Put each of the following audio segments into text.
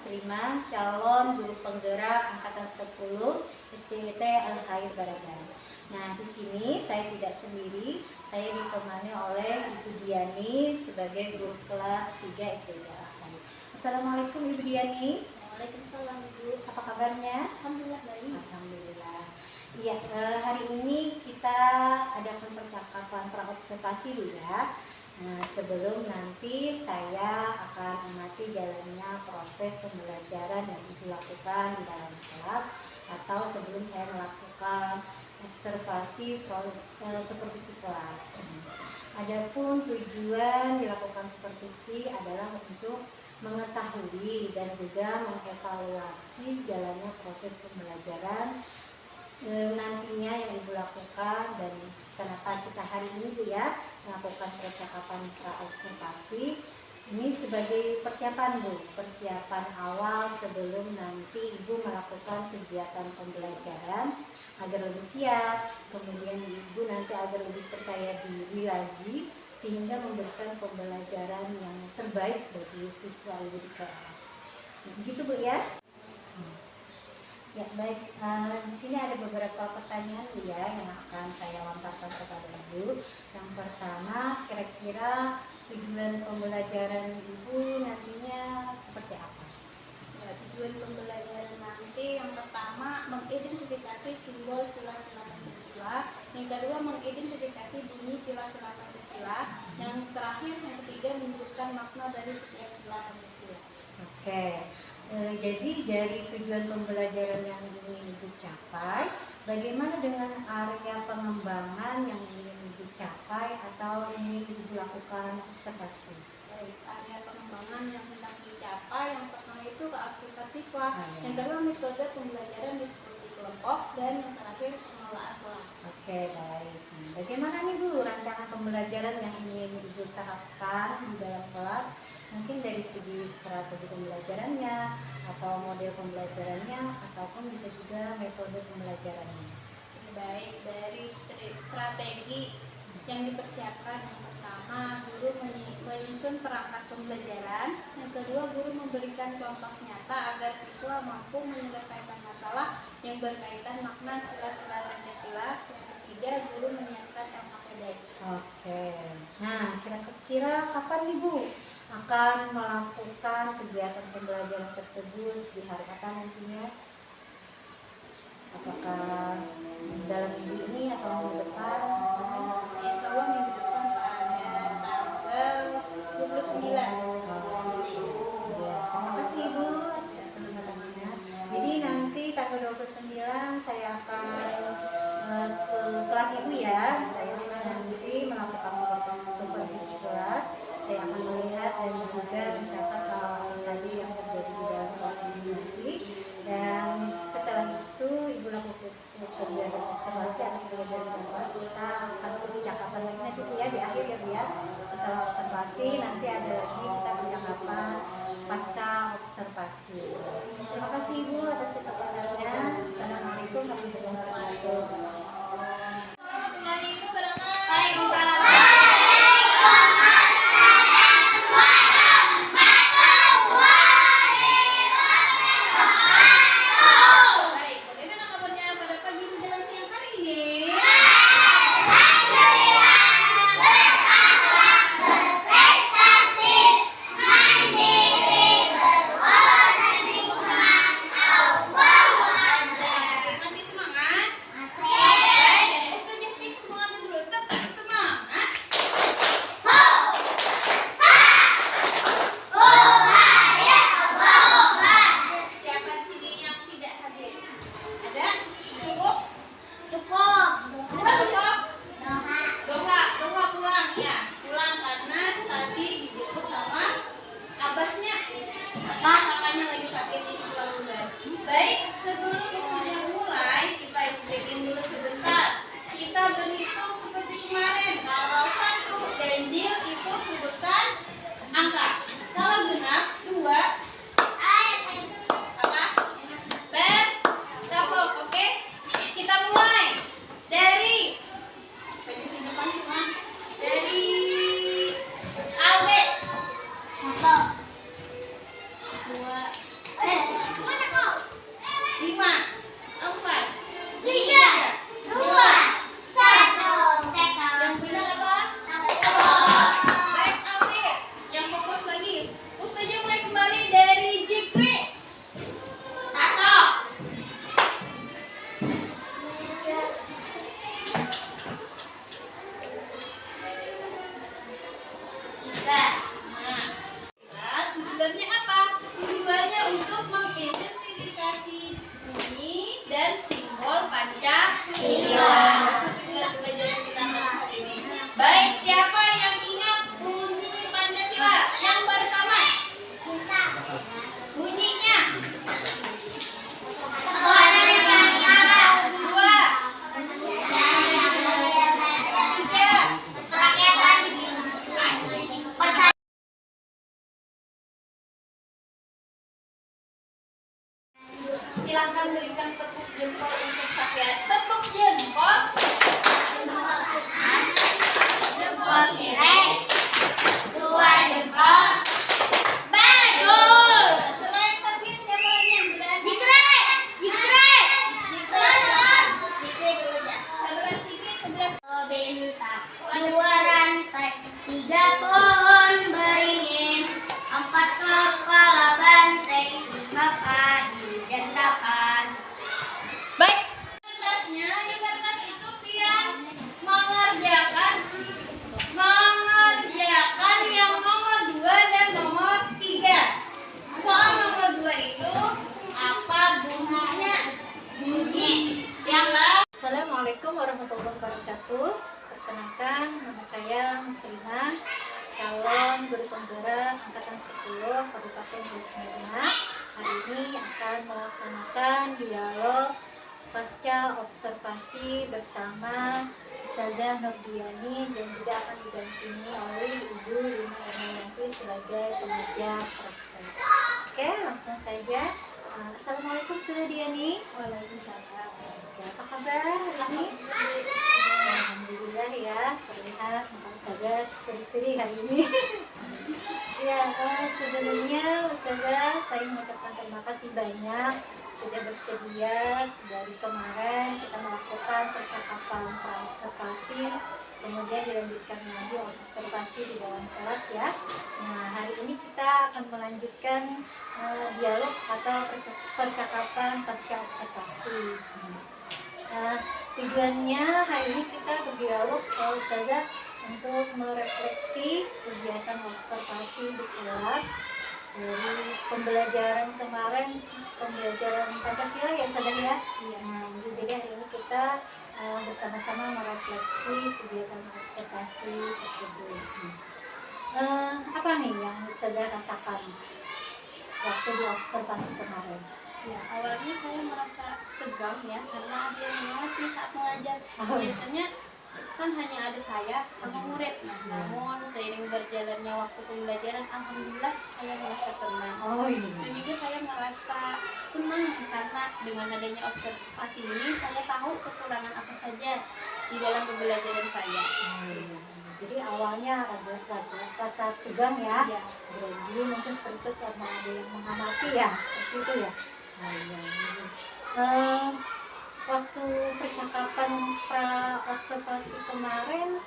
Muslimah, calon guru penggerak angkatan 10 STIT Al-Khair Baragan. Nah, di sini saya tidak sendiri, saya ditemani oleh Ibu Diani sebagai guru kelas 3 STIT Al-Khair. Assalamualaikum Ibu Diani. Waalaikumsalam Ibu. Apa kabarnya? Alhamdulillah baik. Alhamdulillah. Iya, hari ini kita adakan percakapan praobservasi dulu ya. Nah, sebelum nanti saya akan amati jalannya proses pembelajaran yang Ibu lakukan di dalam kelas atau sebelum saya melakukan observasi supervisi kelas. Adapun tujuan dilakukan supervisi adalah untuk mengetahui dan juga mengevaluasi jalannya proses pembelajaran nantinya yang Ibu lakukan dan kenapa kita hari ini Bu ya melakukan percakapan praobservasi ini sebagai persiapan Bu, persiapan awal sebelum nanti Ibu melakukan kegiatan pembelajaran agar lebih siap, kemudian Ibu nanti agar lebih percaya diri lagi sehingga memberikan pembelajaran yang terbaik bagi siswa Ibu di kelas. Begitu Bu ya? Ya baik, di sini ada beberapa pertanyaan Bu ya yang akan saya lontarkan kepada Ibu. Yang pertama, kira-kira tujuan pembelajaran Ibu nantinya seperti apa? Ya, tujuan pembelajaran nanti yang pertama mengidentifikasi simbol sila-sila Pancasila, yang kedua mengidentifikasi bunyi sila-sila Pancasila, yang terakhir yang ketiga menyebutkan makna dari setiap sila Pancasila. Oke. Jadi dari tujuan pembelajaran yang ingin Ibu capai, bagaimana dengan area pengembangan yang ingin Ibu capai atau ingin Ibu lakukan observasi? Baik, area pengembangan yang hendak dicapai yang pertama itu keaktifan siswa, yang kedua metode pembelajaran diskusi kelompok, dan yang terakhir pengelolaan kelas. Oke, baik. Bagaimana nih Bu rancangan pembelajaran yang ingin Ibu terapkan di dalam kelas? Mungkin dari segi strategi pembelajarannya atau model pembelajarannya ataupun bisa juga metode pembelajarannya. Baik, dari strategi yang dipersiapkan, yang pertama guru menyusun perangkat pembelajaran, yang kedua guru memberikan contoh nyata agar siswa mampu menyelesaikan masalah yang berkaitan makna sila-sila Pancasila, yang ketiga guru menyiapkan LKPD. Oke, nah kira-kira kapan nih Bu akan melakukan kegiatan pembelajaran tersebut, di hari apa nantinya? Apakah dalam minggu ini atau minggu depan? Insya Allah minggu depan pada tanggal 29. Ya, terima kasih Ibu atas kesempatannya. Jadi nanti tanggal 29 saya akan ke kelas Ibu ya. Saya nanti melakukan supervisi kelas. Saya akan melihat dan juga mencatat hal saja yang terjadi di dalam kelas ini nanti. Dan setelah itu Ibu lakukan kegiatan observasi atau pembelajaran kelas. Kita akan percakapan lagi nanti Bu ya di akhir ya Bu ya. Setelah observasi nanti ada lagi kita percakapan pasca observasi. Terima kasih Ibu atas kesempatannya. Assalamualaikum warahmatullahi wabarakatuh. Baik, sebelum wisudanya mulai, kita istirahatin dulu sebentar. Kita berhitung seperti kemarin. Kalau 1 ganjil itu sebutkan angka. Kalau genap 2 bergabung. Oke? Kita mulai dari dari Albe. 1 2 5, 4, 3, 2, 1. Yang benar apa? Baik, April. Yang fokus lagi. Ustazah mulai kembali dari Jikri. 1. Nah, tujuannya apa? Tujuannya untuk mengidentifikasi bunyi dan simbol Pancasila. Itu tujuan pelajaran kita hari ini. Baik, siapa yang ingat bunyi Pancasila? Yang pertama, bunyinya. 2, 3. Silakan berikan tepuk jempol untuk Safia. Tepuk jempol. Jempol kiri, 2 jempol. Bagus. Selain Safia, siapa lagi yang berani? Jikre. Jikri dulu ya. 11 sini, 11. Bintang, 2 rantai, 3 pohon beringin, 4 kepala banteng, 5 padi dan 8. Baik. Kertasnya, di kertas itu pian mengerjakan yang nomor 2 dan nomor 3. Soal nomor 2 itu apa bunyinya? Bunyi. Siapa? Assalamualaikum warahmatullahi wabarakatuh. Perkenalkan, nama saya Muslimah, calon guru penggerak angkatan 10 Kabupaten Wisma. Hari ini akan melaksanakan dialog pasca observasi bersama Ustazah Nurdiani dan juga akan didampingi oleh Ibu Lina Ermayanti sebagai pengajar praktek. Oke, langsung saja. Assalamualaikum Ustazah Diani. Waalaikumsalam. Ya, apa kabar hari ini? Alhamdulillah ya, terlihat Ustazah seri-seri hari ini. Ya, sebelumnya Ustazah saya mengucapkan terima kasih banyak sudah bersedia dari kemarin kita melakukan percakapan praobservasi, kemudian dilanjutkan lagi observasi di dalam kelas ya. Nah, hari ini kita akan melanjutkan dialog atau percakapan pasca observasi. Tujuannya hari ini kita berdialog Ustazah untuk merefleksi kegiatan observasi di kelas dari pembelajaran kemarin, pembelajaran Pancasila ya Ustazah ya. Nah, jadi hari ini kita bersama-sama merefleksi kegiatan observasi tersebut. Apa nih yang Ustazah rasakan waktu di observasi kemarin? Ya, awalnya saya merasa tegang ya karena ada yang mengerti saat mengajar. Biasanya kan hanya ada saya sama murid. Nah, namun seiring berjalannya waktu pembelajaran, alhamdulillah saya merasa tenang. Oh iya. Dan juga saya merasa senang karena dengan adanya observasi ini saya tahu kekurangan apa saja di dalam pembelajaran saya. Jadi awalnya ada rasa tegang ya, Iya. grogi mungkin seperti itu karena ada yang mengamati ya, seperti itu ya. Waktu percakapan pra observasi kemarin,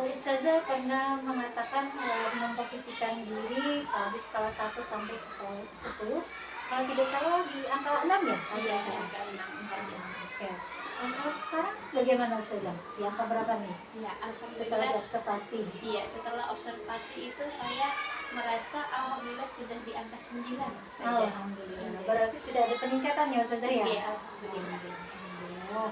Ustazah pernah mengatakan memposisikan diri di skala 1 sampai 10, kalau tidak salah di angka 6 ya? Iya, saya. angka 6 saja. Oke. Kalau sekarang bagaimana Ustazah? Di angka berapa nih? Ya, Setelah alhamdulillah. observasi. Iya, setelah observasi itu saya merasa alhamdulillah sudah di angka 9 saja. Alhamdulillah. Berarti sudah ada peningkatan ya Ustazah ya? Iya, alhamdulillah. Alhamdulillah.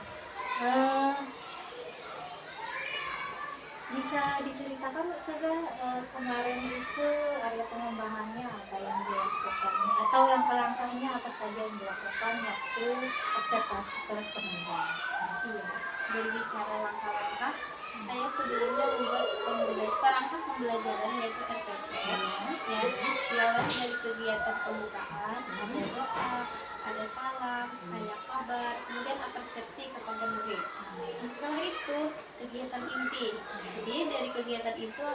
Bisa diceritakan Ustazah kemarin itu area pengembangannya apa yang dilakukan atau langkah-langkahnya apa saja yang dilakukan waktu observasi kelas kemarin? Iya, berbicara langkah-langkah, saya sebelumnya membuat perangkat pembelajaran yaitu RPP. Ya, diawali dari kegiatan pembukaan, ada doa, ada salam, tanya kabar, kemudian persepsi kepada murid. Nah, setelah itu kegiatan inti. Jadi dari kegiatan itu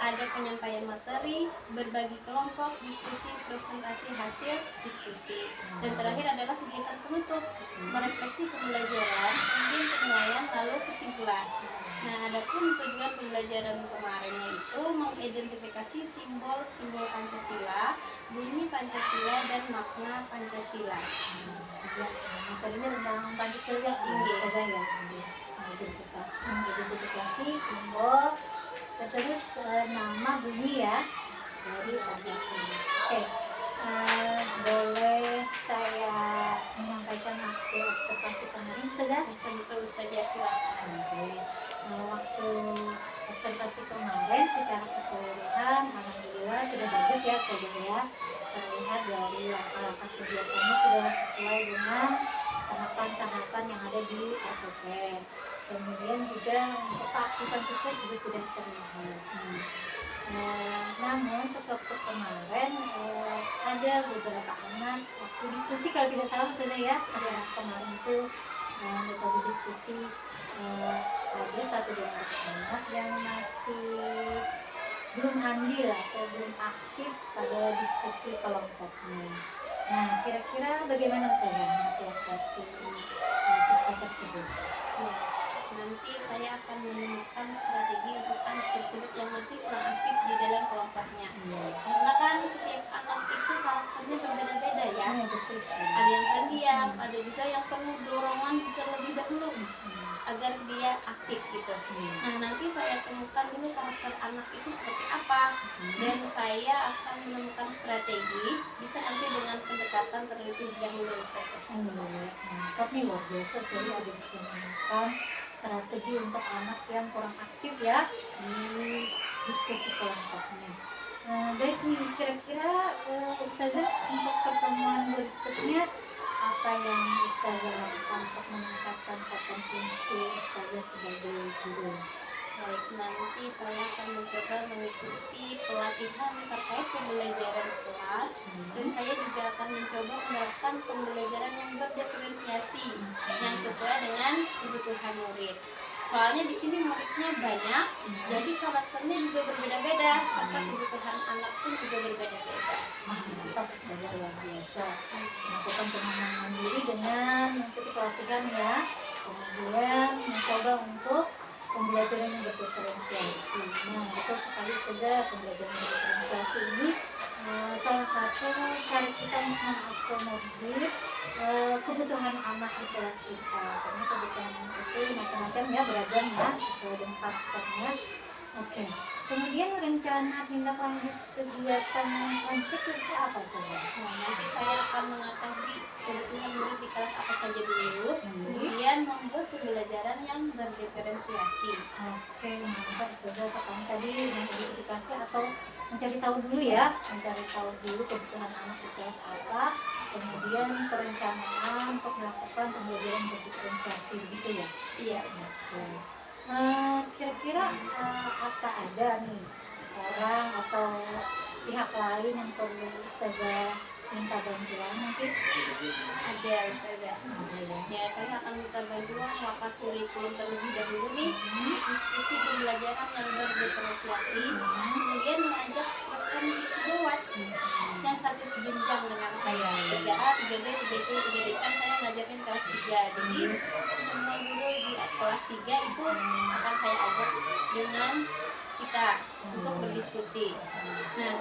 ada penyampaian materi, berbagi kelompok, diskusi, presentasi hasil diskusi. Dan terakhir adalah kegiatan penutup, merefleksi pembelajaran, kemudian penilaian, lalu kesimpulan. Nah, adapun tujuan pembelajaran kemarinnya itu mengidentifikasi simbol-simbol Pancasila, bunyi Pancasila, dan makna Pancasila. Ya, materinya tentang Pancasila ini saja ya. Identifikasi simbol, terus nama bunyi ya dari Pancasila. Oke, boleh saya menyampaikan hasil observasi kemarin sudah? Tentu Ustazah, silakan. Oke, waktu observasi kemarin secara keseluruhan alhamdulillah sudah bagus ya saja ya. Terlihat dari langkah-langkah kegiatannya sudah sesuai dengan tahapan-tahapan yang ada di RPP. Kemudian juga untuk keaktifan siswa juga sudah terlihat. Namun pas waktu kemarin ada beberapa anak waktu diskusi, kalau tidak salah sudah ya, kemarin itu metode diskusi ada satu dari anak yang masih belum handil atau belum aktif pada diskusi kelompoknya. Nah, kira-kira bagaimana saya mensiasati siswa tersebut? Ya, nanti saya akan menemukan strategi untuk anak tersebut yang masih kurang aktif di dalam kelompoknya. Karena kan setiap anak itu karakternya berbeda-beda ya. Betul sekali. Ada yang pendiam, ada juga yang perlu dorongan terlebih dahulu agar dia aktif gitu. Nah, nanti saya temukan dulu karakter anak itu seperti apa, dan saya akan menemukan strategi, bisa nanti dengan pendekatan terlebih dahulu Ustaz. Mantap nih, luar biasa. Saya sudah bisa menemukan strategi untuk anak yang kurang aktif ya di diskusi kelompoknya. Baik nih, kira-kira Ustazah untuk pertemuan berikutnya apa yang Ustazah lakukan untuk meningkatkan kompetensi Ustazah sebagai guru? Baik, nanti saya akan mencoba mengikuti pelatihan terkait pembelajaran kelas, dan saya juga akan mencoba menerapkan pembelajaran yang berdiferensiasi yang sesuai dengan kebutuhan murid. Soalnya di sini muridnya banyak, jadi karakternya juga berbeda-beda, serta kebutuhan anak pun juga berbeda-beda. Mantap, Ustazah, luar biasa. Melakukan pengembangan mandiri dengan mengikuti pelatihan ya, kemudian mencoba untuk pembelajaran yang berdiferensiasi. Nah, betul sekali saja, pembelajaran yang berdiferensiasi ini salah satu cara kita mengakomodir kebutuhan anak di kelas kita. Karena kebutuhan anak itu macam-macam ya, beragam ya, sesuai dengan karakternya. Oke. Kemudian rencana tindak lanjut kegiatan selanjutnya itu apa saja? Nah, nanti saya akan mengetahui kebutuhan murid di kelas apa saja dulu, kemudian membuat pembelajaran yang berdiferensiasi. Oke, mantap. Saudara pertama tadi mengidentifikasi atau mencari tahu dulu ya, mencari tahu dulu kebutuhan anak di kelas apa, kemudian perencanaan untuk melakukan pembelajaran berdiferensiasi gitu ya. Iya. Oke. Kira-kira apa ada nih orang atau pihak lain yang perlu saja minta bantuan mungkin? Ada Ustazah. Ya, saya akan minta bantuan wakat kurikulum terlebih dahulu nih, diskusi pembelajaran yang berdiferensiasi, kemudian mengajak rekan sejawat yang satu jenjang dengan saya, 3A, 3B, 3C, 3D, kan saya ngajakin kelas 3, jadi semua guru di kelas 3 itu akan saya ajak dengan kita untuk berdiskusi. Nah,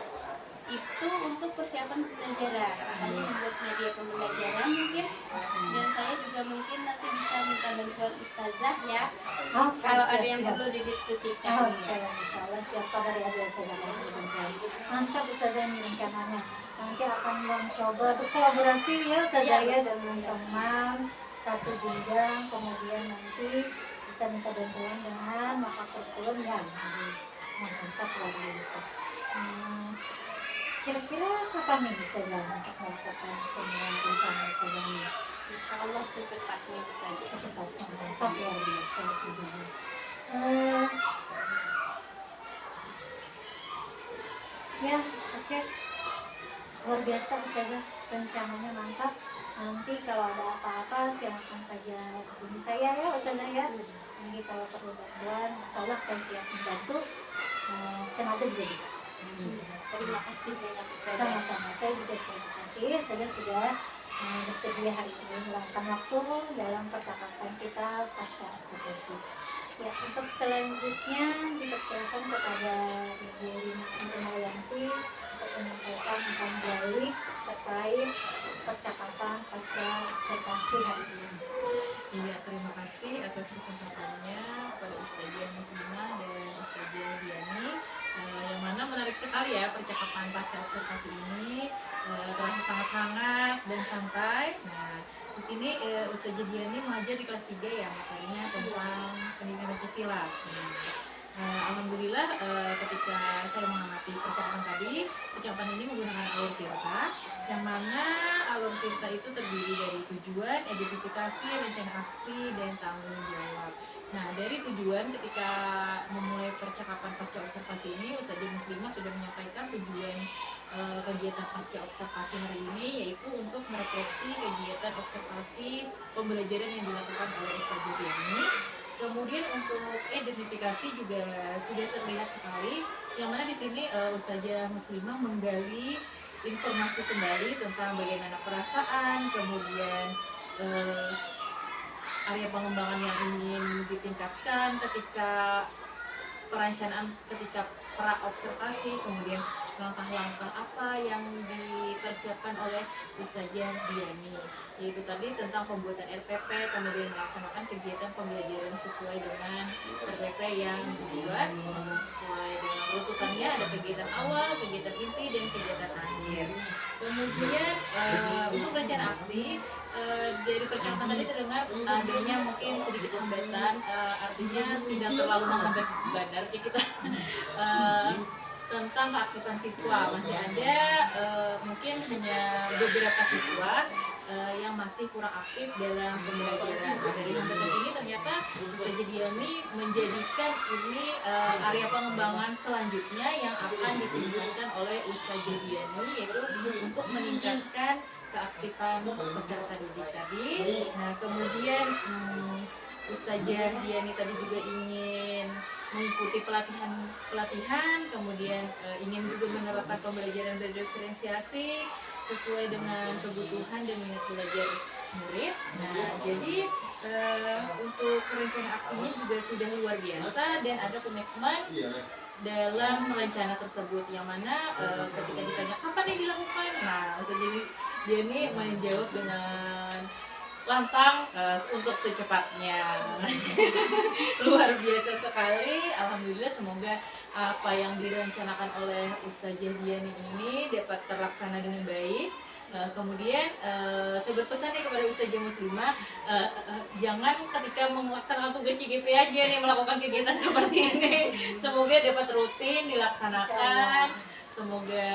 itu untuk persiapan pembelajaran, misalnya membuat media pembelajaran mungkin, dan saya juga mungkin nanti bisa minta bantuan Ustazah ya, kalau ada yang perlu didiskusikan. Oke, insya Allah siap kabar ya, saya akan berbantuan. Mantap Ustazah ini rencananya. Nanti akan mencoba berkolaborasi ya Ustazah ya dengan teman satu jenjang, kemudian nanti bisa minta bantuan dengan maka kurikulum ya. Mantap, luar biasa. Kira-kira kapan nih bisa jalan untuk melakukan semua rencana Ustazah ini? Insya Allah secepatnya bisa. Secepatnya, mantap, luar biasa Ustazah. Ya, oke. Luar biasa Ustazah, rencananya mantap. Nanti kalau ada apa-apa silakan saja hubungi saya ya Ustazah ya. Ini kalau perlu bantuan, insya Allah saya siap membantu. tenaga juga bisa. Terima kasih banyak Ustazah. Sama-sama, saya juga terima kasih. Saya sudah bersedia hari ini meluangkan waktu dalam percakapan kita pasca observasi. Ya, untuk selanjutnya dipersilakan kepada Ibu Rina Indrimayanti untuk menyampaikan tentang balik terkait percakapan pasca observasi hari ini. Iya, terima kasih atas kesempatannya pada Ustazah Muslimah dan Ustazah Diani, yang mana menarik sekali ya percakapan pasca observasi ini, terasa sangat hangat dan santai. Nah, di sini Ustazah Diani mengajar di kelas 3 ya, materinya tentang pendidikan Pancasila. Alhamdulillah ketika saya mengamati percakapan tadi, percakapan ini menggunakan alur tirta, yang mana alur tirta itu terdiri dari tujuan, identifikasi, rencana aksi, dan tanggung jawab. Nah, dari tujuan ketika memulai percakapan pasca observasi ini, Ustazah Muslimah sudah menyampaikan tujuan kegiatan pasca observasi hari ini, yaitu untuk merefleksi kegiatan observasi pembelajaran yang dilakukan oleh Ustazah Diani. Kemudian untuk identifikasi juga sudah terlihat sekali, yang mana di sini Ustazah Muslimah menggali informasi kembali tentang bagaimana perasaan, kemudian area pengembangan yang ingin ditingkatkan ketika perencanaan, ketika pra observasi, kemudian langkah-langkah apa yang dipersiapkan oleh Ustazah Diani, yaitu tadi tentang pembuatan RPP, kemudian melaksanakan kegiatan pembelajaran sesuai dengan RPP yang dibuat, sesuai dengan rututannya, ada kegiatan awal, kegiatan inti, dan kegiatan akhir. Kemudian untuk rencana aksi, dari percakapan tadi terdengar adanya mungkin sedikit hambatan, artinya tidak terlalu menghambat benar kita tentang keaktifan siswa. Masih ada mungkin hanya beberapa siswa yang masih kurang aktif dalam pembelajaran. Nah, dari hambatan ini ternyata Ustazah Diani menjadikan ini area pengembangan selanjutnya yang akan ditingkatkan oleh Ustazah Diani, yaitu untuk meningkatkan keaktifan peserta didik tadi. Nah, kemudian Ustazah Diani tadi juga ingin mengikuti pelatihan, kemudian ingin juga menerapkan pembelajaran berdiferensiasi sesuai dengan kebutuhan dan minat belajar murid. Nah, jadi untuk rencana aksinya juga sudah luar biasa dan ada komitmen dalam rencana tersebut, yang mana ketika ditanya kapan ini dilakukan, nah Ustazah Diani menjawab dengan lantang untuk secepatnya. Luar biasa sekali. Alhamdulillah, semoga apa yang direncanakan oleh Ustazah Diani ini dapat terlaksana dengan baik. Kemudian saya berpesan nih kepada Ustazah Muslimah, jangan ketika melaksanakan tugas CGP aja nih melakukan kegiatan seperti ini. Semoga dapat rutin dilaksanakan. Semoga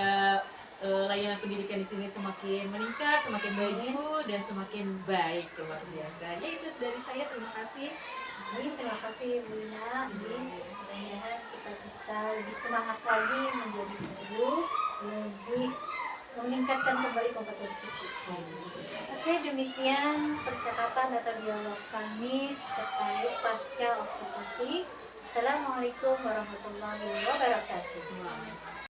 layanan pendidikan di sini semakin meningkat, semakin maju, dan semakin baik. Luar biasa. Ya, itu dari saya. Terima kasih. Terima kasih Bu Ina. Mudah-mudahan kita bisa lebih semangat lagi menjadi guru, lebih meningkatkan kembali kompetensi kita. Oke, demikian percakapan atau dialog kami terkait pasca observasi. Assalamualaikum warahmatullahi wabarakatuh.